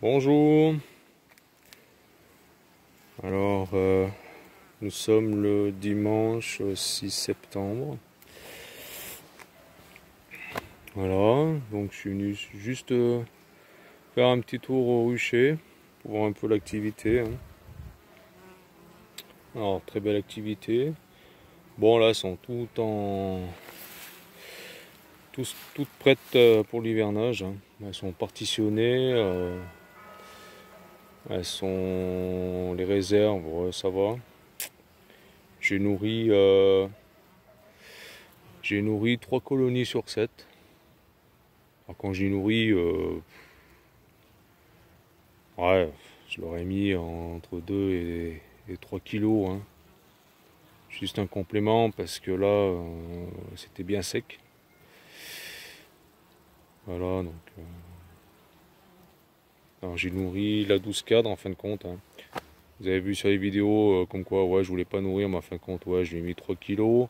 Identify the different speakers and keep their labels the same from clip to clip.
Speaker 1: Bonjour. Alors, nous sommes le dimanche 6 septembre. Voilà, donc je suis venu juste faire un petit tour au rucher pour voir un peu l'activité. Alors, très belle activité. Bon, là, elles sont toutes prêtes pour l'hivernage. Elles sont partitionnées. Elles sont les réserves, ouais, ça va. J'ai nourri 3 colonies sur 7. Alors quand j'ai nourri, ouais, je leur ai mis entre 2 et 3 kilos. Juste un complément parce que là, c'était bien sec. Voilà, donc. Alors j'ai nourri la 12 cadre en fin de compte. Vous avez vu sur les vidéos comme quoi, ouais, je voulais pas nourrir, mais en fin de compte, ouais, je lui ai mis 3 kilos.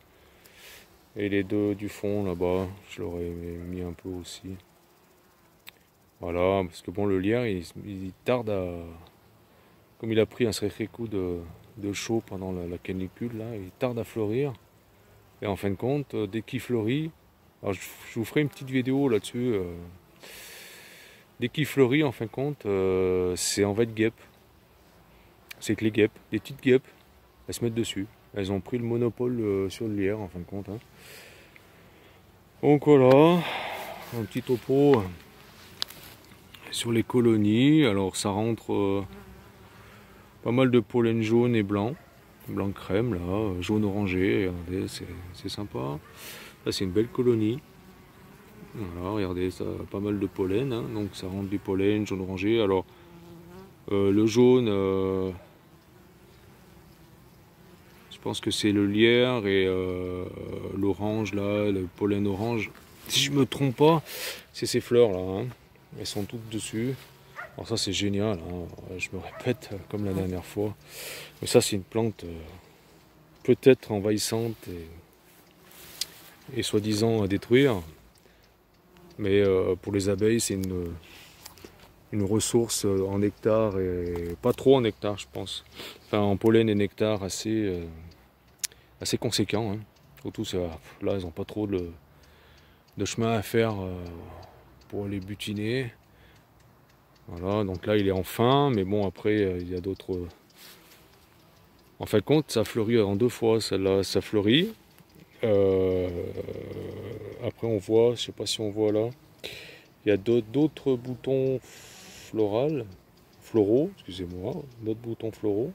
Speaker 1: Et les deux du fond là-bas, je leur ai mis un peu aussi. Voilà, parce que bon, le lierre, il tarde à. Comme il a pris un sacré coup de chaud pendant la canicule, là, il tarde à fleurir. Et en fin de compte, dès qu'il fleurit, alors je vous ferai une petite vidéo là-dessus. Dès qu'il fleurit, en fin de compte, c'est en de guêpes. C'est que les guêpes, les petites guêpes, elles se mettent dessus. Elles ont pris le monopole sur le lierre, en fin de compte. Donc voilà, un petit topo sur les colonies. Alors ça rentre pas mal de pollen jaune et blanc. Blanc crème là, jaune orangé, regardez, c'est sympa. Là c'est une belle colonie. Voilà, regardez, ça a pas mal de pollen, donc ça rentre du pollen jaune orangé. Alors le jaune, je pense que c'est le lierre, et l'orange là, le pollen orange, si je me trompe pas, c'est ces fleurs là, elles sont toutes dessus. Alors ça c'est génial, je me répète comme la dernière fois, mais ça c'est une plante peut-être envahissante et soi-disant à détruire, mais pour les abeilles c'est une ressource en nectar, et pas trop en nectar je pense, enfin en pollen et nectar assez conséquent. Surtout là ils n'ont pas trop de chemin à faire pour les butiner. Voilà, donc là il est en fin, mais bon après il y a d'autres. En fin de compte, ça fleurit en 2 fois. Celle-là, ça fleurit. Après, on voit, je sais pas si on voit là, il y a d'autres boutons floraux, excusez-moi, d'autres boutons floraux.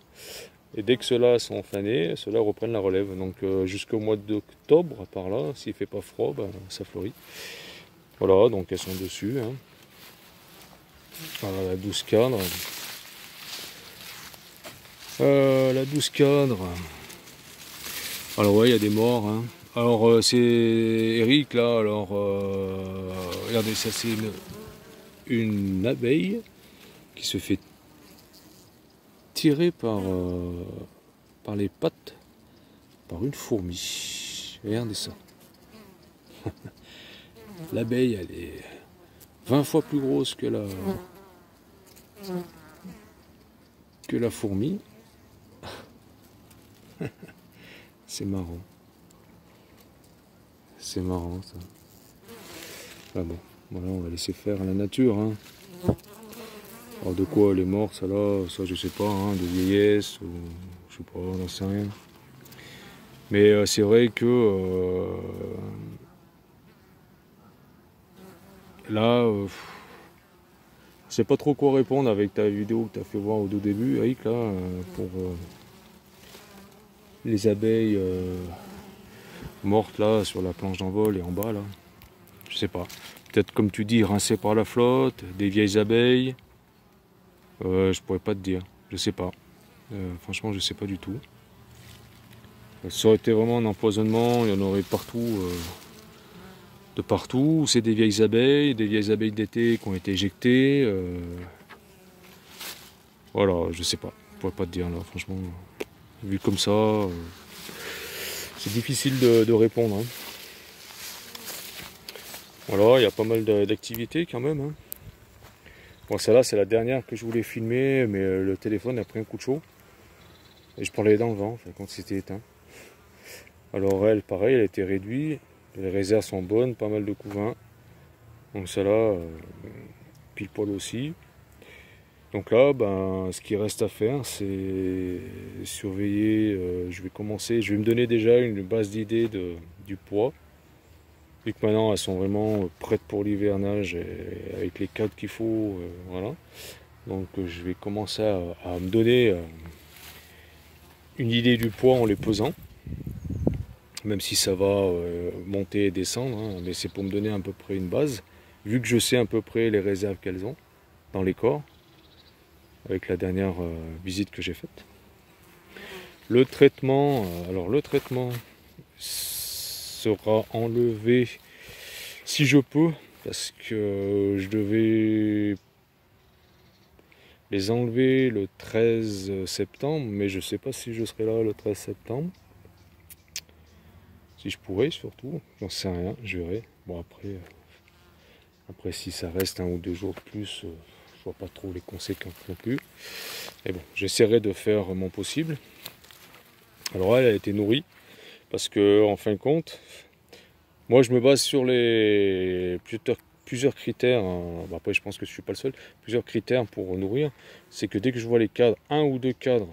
Speaker 1: Et dès que ceux-là sont fanés, ceux-là reprennent la relève. Donc jusqu'au mois d'octobre, par là, s'il fait pas froid, ben, ça fleurit. Voilà, donc elles sont dessus. Voilà, la 12 cadre. La 12 cadre. Alors ouais, il y a des morts. Alors c'est Eric là, alors regardez, ça c'est une abeille qui se fait tirer par les pattes par une fourmi. Regardez ça. L'abeille, elle est 20 fois plus grosse que la fourmi. C'est marrant. C'est marrant ça. Ah bon, voilà, on va laisser faire la nature. Alors de quoi elle est morte, ça là, ça je sais pas, de vieillesse, ou je sais pas, j'en sais rien. Mais c'est vrai que là, je sais pas trop quoi répondre avec ta vidéo que tu as fait voir au tout début, Eric, là, pour les abeilles mortes là sur la planche d'envol et en bas là. Je sais pas. Peut-être comme tu dis, rincées par la flotte, des vieilles abeilles. Je pourrais pas te dire. Je sais pas. Franchement, je sais pas du tout. Ça aurait été vraiment un empoisonnement, il y en aurait partout. De partout, c'est des vieilles abeilles d'été qui ont été éjectées. Voilà, je sais pas. Je pourrais pas te dire là, franchement. Vu comme ça, c'est difficile de répondre. Voilà, il y a pas mal d'activités quand même. Bon, celle-là, c'est la dernière que je voulais filmer, mais le téléphone a pris un coup de chaud. Et je parlais dans le vent, enfin, quand c'était éteint. Alors elle, pareil, elle a été réduite. Les réserves sont bonnes, pas mal de couvains. Donc celle-là, pile poil aussi. Donc là, ben, ce qui reste à faire, c'est surveiller. Je vais me donner déjà une base d'idée du poids. Vu que maintenant elles sont vraiment prêtes pour l'hivernage avec les cadres qu'il faut, voilà. Donc je vais commencer à me donner une idée du poids en les pesant. Même si ça va monter et descendre, hein, mais c'est pour me donner à peu près une base. Vu que je sais à peu près les réserves qu'elles ont dans les corps, avec la dernière visite que j'ai faite. Le traitement, le traitement sera enlevé si je peux, parce que je devais les enlever le 13 septembre, mais je ne sais pas si je serai là le 13 septembre. Si je pourrais surtout, j'en sais rien, je verrai. Bon après si ça reste 1 ou 2 jours de plus, je vois pas trop les conséquences non plus. Mais bon, j'essaierai de faire mon possible. Alors elle a été nourrie, parce que en fin de compte, moi je me base sur les plusieurs critères, hein. Bon, après je pense que je suis pas le seul, plusieurs critères pour nourrir. C'est que dès que je vois les cadres, 1 ou 2 cadres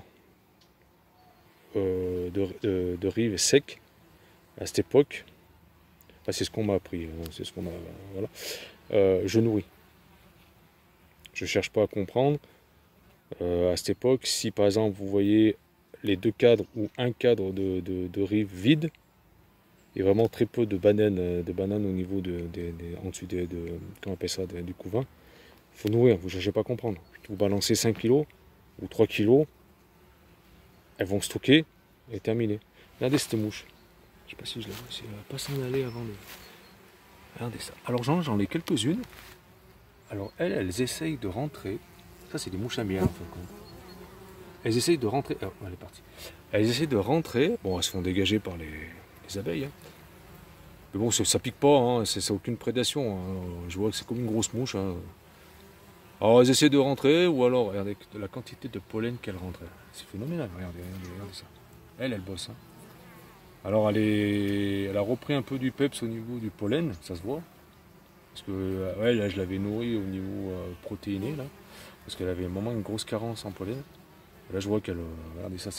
Speaker 1: de rive secs, à cette époque, enfin, c'est ce qu'on m'a appris, hein, c'est ce qu'on m'a, voilà, je nourris. Je cherche pas à comprendre. À cette époque, si par exemple vous voyez les 2 cadres ou un cadre de rive vide, et vraiment très peu de bananes au niveau en dessus comment on appelle ça, du couvain, il faut nourrir, vous ne cherchez pas à comprendre. Vous balancez 5 kg ou 3 kg, elles vont stocker et terminer. Regardez cette mouche. Je sais pas si je la vois, si elle va pas s'en aller avant de... Regardez ça. Alors j'en ai quelques-unes. Alors elles essayent de rentrer. Ça c'est des mouches à miel en fin de compte. Elles essayent de rentrer. Oh, elle est partie. Elles essayent de rentrer. Bon, elles se font dégager par les abeilles. Hein. Mais bon, ça pique pas, hein. C'est aucune prédation. Hein. Je vois que c'est comme une grosse mouche. Hein. Alors elles essaient de rentrer, ou alors, regardez la quantité de pollen qu'elles rentrent. C'est phénoménal, regardez ça. Elle bosse. Hein. Alors elle a repris un peu du peps au niveau du pollen, ça se voit. Parce que ouais, là je l'avais nourrie au niveau protéiné, là. Parce qu'elle avait vraiment une grosse carence en pollen. Et là je vois qu'elle... regardez ça,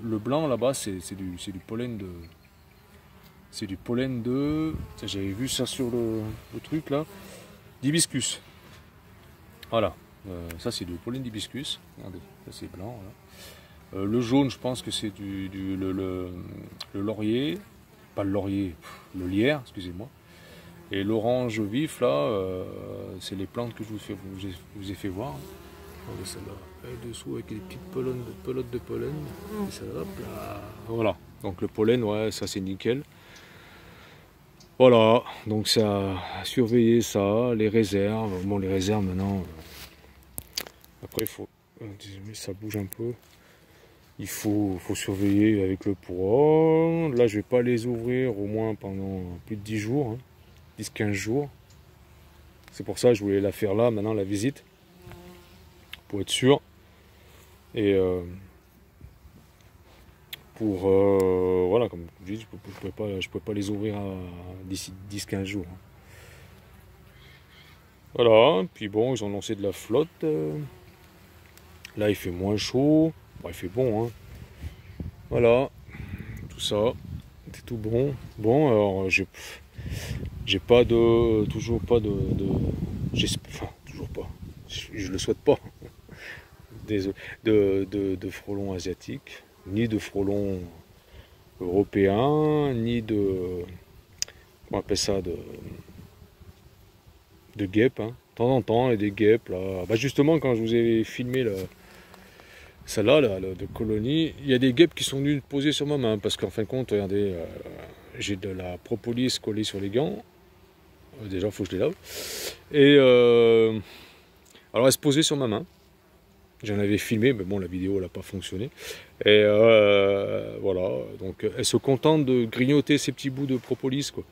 Speaker 1: le blanc là-bas, c'est du pollen de... C'est du pollen de... J'avais vu ça sur le truc là. D'hibiscus. Voilà. Ça c'est du pollen d'hibiscus. Regardez, ça c'est blanc. Voilà. Le jaune, je pense que c'est le laurier. Pas le laurier, le lierre, excusez-moi. Et l'orange vif là, c'est les plantes que je vous ai fait voir. Regardez celle-là. Et dessous avec les petites pelotes de pollen. Et ça, hop là. Voilà. Donc le pollen, ouais, ça c'est nickel. Voilà, donc ça a surveillé ça, les réserves. Bon, les réserves maintenant, après il faut, ça bouge un peu. Il faut surveiller avec le poids. Là, je vais pas les ouvrir au moins pendant plus de 10 jours, hein, 10-15 jours. C'est pour ça que je voulais la faire là, maintenant, la visite, pour être sûr. Et voilà, comme je dis, je pouvais pas les ouvrir d'ici 10-15 jours. Hein. Voilà, puis bon, ils ont lancé de la flotte. Là, il fait moins chaud. Bon, il fait bon, hein. Voilà, tout ça, c'est tout bon. Bon, alors, j'ai pas de... Toujours pas enfin, toujours pas. Je le souhaite pas. De frelons asiatiques, ni de frelons européens, ni de... Comment on appelle ça, de guêpes. Hein. De temps en temps, il y a des guêpes, là. Bah justement, quand je vous ai filmé celle-là, de colonie, il y a des guêpes qui sont venues poser sur ma main, parce qu'en fin de compte, regardez, j'ai de la propolis collée sur les gants. Déjà, il faut que je les lave. Et alors, elle se posait sur ma main. J'en avais filmé, mais bon, la vidéo n'a pas fonctionné. Et voilà, donc elle se contente de grignoter ces petits bouts de propolis, quoi.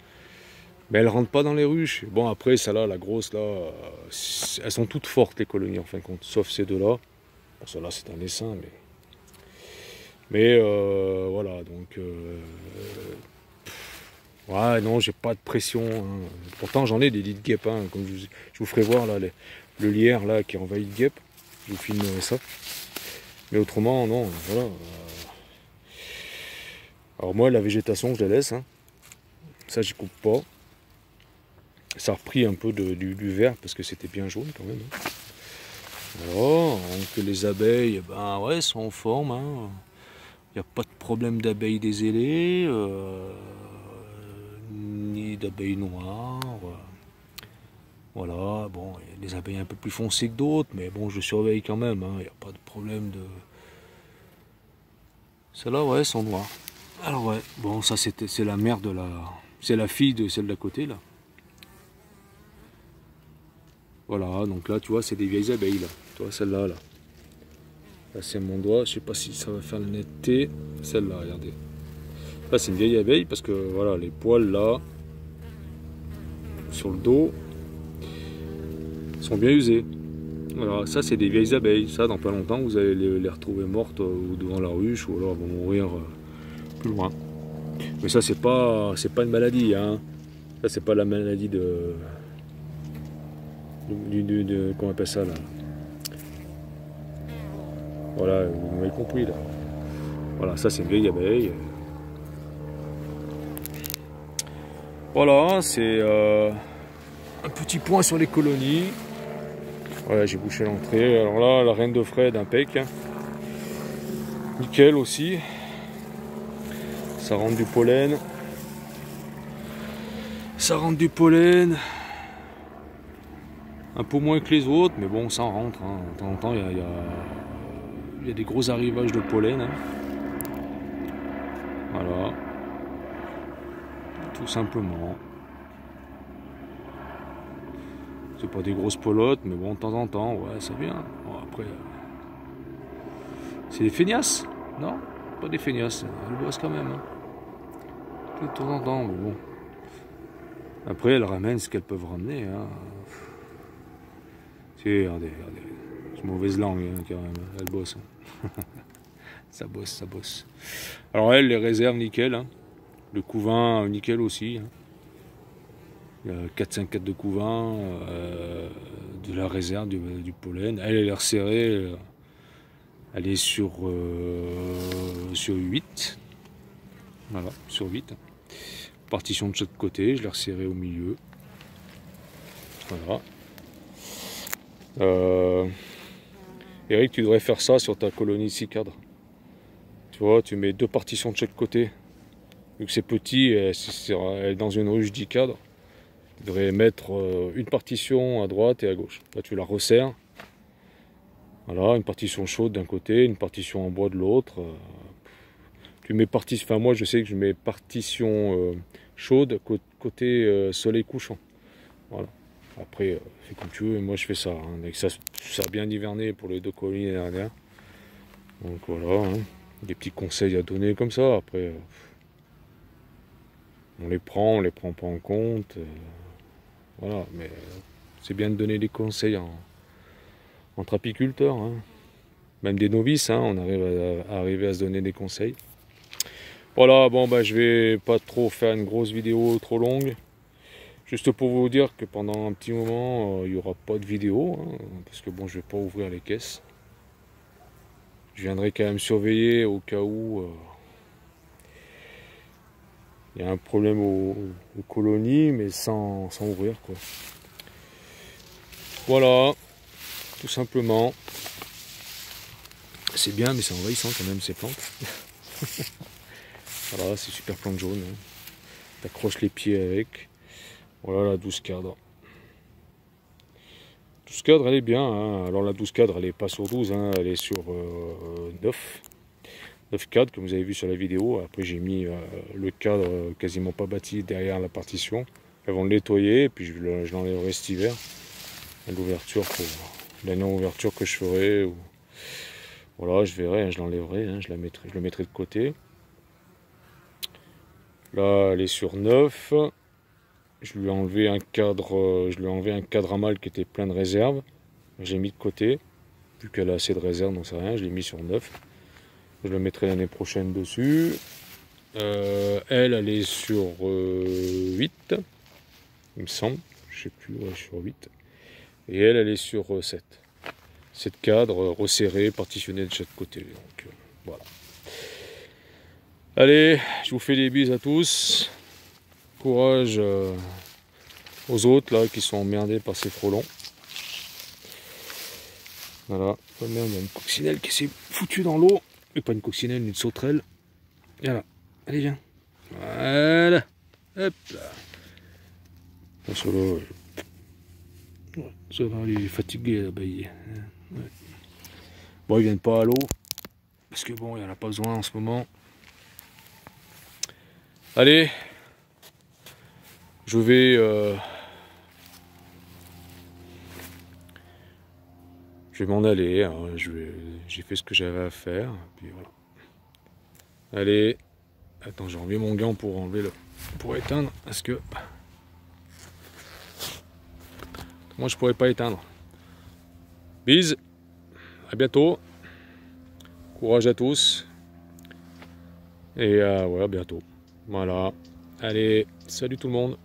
Speaker 1: Mais elles rentrent pas dans les ruches. Bon, après, celle-là, la grosse, là, elles sont toutes fortes, les colonies, en fin de compte, sauf ces deux-là. Bon, celle-là, c'est un essaim, mais voilà, donc... ouais, non, j'ai pas de pression. Hein. Pourtant, j'en ai des lits de guêpes, hein, comme je vous ferai voir, là, le lierre, là, qui envahit de guêpes. Je vous filmerai ça. Mais autrement, non, voilà. Alors moi, la végétation, je la laisse. Hein. Ça, j'y coupe pas. Ça a repris un peu du vert, parce que c'était bien jaune, quand même. Hein. Voilà, donc les abeilles, ben ouais, sont en forme. Hein. Il n'y a pas de problème d'abeilles des ailées, ni d'abeilles noires. Voilà, bon, il y a des abeilles un peu plus foncées que d'autres, mais bon, je surveille quand même, il n'y a pas de problème de... Celles-là, ouais, sont noires. Alors ouais, bon, ça c'est la mère de la... C'est la fille de celle d'à côté, là. Voilà, donc là, tu vois, c'est des vieilles abeilles, là. Tu vois, celle-là, là. Là, c'est mon doigt, je sais pas si ça va faire la netteté. Celle-là, regardez. Là, c'est une vieille abeille, parce que, voilà, les poils, là, sur le dos, sont bien usés. Voilà, ça, c'est des vieilles abeilles. Ça, dans pas longtemps, vous allez les retrouver mortes ou devant la ruche, ou alors elles vont mourir plus loin. Mais ça, c'est pas une maladie, hein. Ça, c'est pas la maladie de comment on appelle ça, là. Voilà, vous m'avez compris, là. Voilà, ça, c'est une vieille abeille. Voilà, c'est un petit point sur les colonies. Voilà, j'ai bouché l'entrée. Alors là, la reine de Fred, impec. Hein. Nickel aussi. Ça rentre du pollen. Ça rentre du pollen. Un peu moins que les autres, mais bon, ça en rentre. Hein. De temps en temps, il y a des gros arrivages de pollen. Hein. Voilà. Tout simplement. C'est pas des grosses pelotes, mais bon, de temps en temps, ouais, ça vient. Bon, après, c'est des feignasses, non? Pas des feignasses, elles bossent quand même. Hein. De temps en temps, mais bon. Après, elles ramènent ce qu'elles peuvent ramener. Hein. Regardez. C'est mauvaise langue, hein, quand même. Elles bossent. Hein. Ça bosse. Alors, elles, les réserves, nickel. Hein. Le couvain, nickel aussi. Hein. Il y a 4-5 de couvain, de la réserve, du pollen. Elle est resserrée. Elle est sur 8. Voilà, sur 8. Partition de chaque côté, je l'ai resserré au milieu. Voilà. Eric, tu devrais faire ça sur ta colonie de 6 cadres. Tu vois, tu mets 2 partitions de chaque côté. Vu que c'est petit, c'est dans une ruche 10 cadres. Tu devrais mettre une partition à droite et à gauche. Là, tu la resserres. Voilà, une partition chaude d'un côté, une partition en bois de l'autre. Tu mets moi, je sais que je mets partition chaude côté soleil couchant. Voilà. Après, fais comme tu veux, moi je fais ça. Hein. Et ça a bien hiverné pour les 2 colonies l'année dernière. Donc voilà, hein. Des petits conseils à donner comme ça. Après, on les prend pas en compte. Voilà, mais c'est bien de donner des conseils entre apiculteurs. Hein. Même des novices, hein, on arrive à se donner des conseils. Voilà, bon, bah, je vais pas trop faire une grosse vidéo trop longue. Juste pour vous dire que pendant un petit moment, il n'y aura pas de vidéo, hein, parce que bon, je vais pas ouvrir les caisses. Je viendrai quand même surveiller au cas où il y a un problème aux colonies, mais sans ouvrir, quoi. Voilà, tout simplement. C'est bien, mais c'est envahissant quand même, ces plantes. Voilà, c'est super plante jaune. Hein. T'accroches les pieds avec. Voilà la 12 cadre. 12 cadre, elle est bien. Hein. Alors la 12 cadre, elle n'est pas sur 12, hein. Elle est sur 9. 9 cadres, comme vous avez vu sur la vidéo. Après, j'ai mis le cadre quasiment pas bâti derrière la partition. Elles vont le nettoyer, et puis je l'enlèverai cet hiver. L'ouverture pour la non-ouverture que je ferai. Ou... Voilà, je verrai, hein, je l'enlèverai, hein, je le mettrai de côté. Là, elle est sur 9. Je lui ai enlevé un cadre, à mâle qui était plein de réserve. J'ai mis de côté, vu qu'elle a assez de réserve, donc c'est rien, je l'ai mis sur 9. Je le mettrai l'année prochaine dessus. Elle est sur 8, il me semble, je sais plus, ouais, sur 8. Et elle est sur 7. 7 cadres resserrés, partitionnés de chaque côté. Donc voilà. Allez, je vous fais des bises à tous. Courage aux autres là qui sont emmerdés par ces frelons. Voilà. Oh merde, il y a une coccinelle qui s'est foutue dans l'eau. Et pas une coccinelle, une sauterelle. Voilà. Allez, viens. Voilà. Hop là. Bon, ça va, il est fatigué là-bas. Ouais. Bon, ils viennent pas à l'eau. Parce que bon, il n'y en a pas besoin en ce moment. Allez. Je vais... je vais m'en aller. J'ai fait ce que j'avais à faire. Puis voilà. Allez. Attends, j'ai enlevé mon gant pour enlever pour éteindre. Parce que... moi, je pourrais pas éteindre. Bise. À bientôt. Courage à tous. Et ouais, à bientôt. Voilà. Allez, salut tout le monde.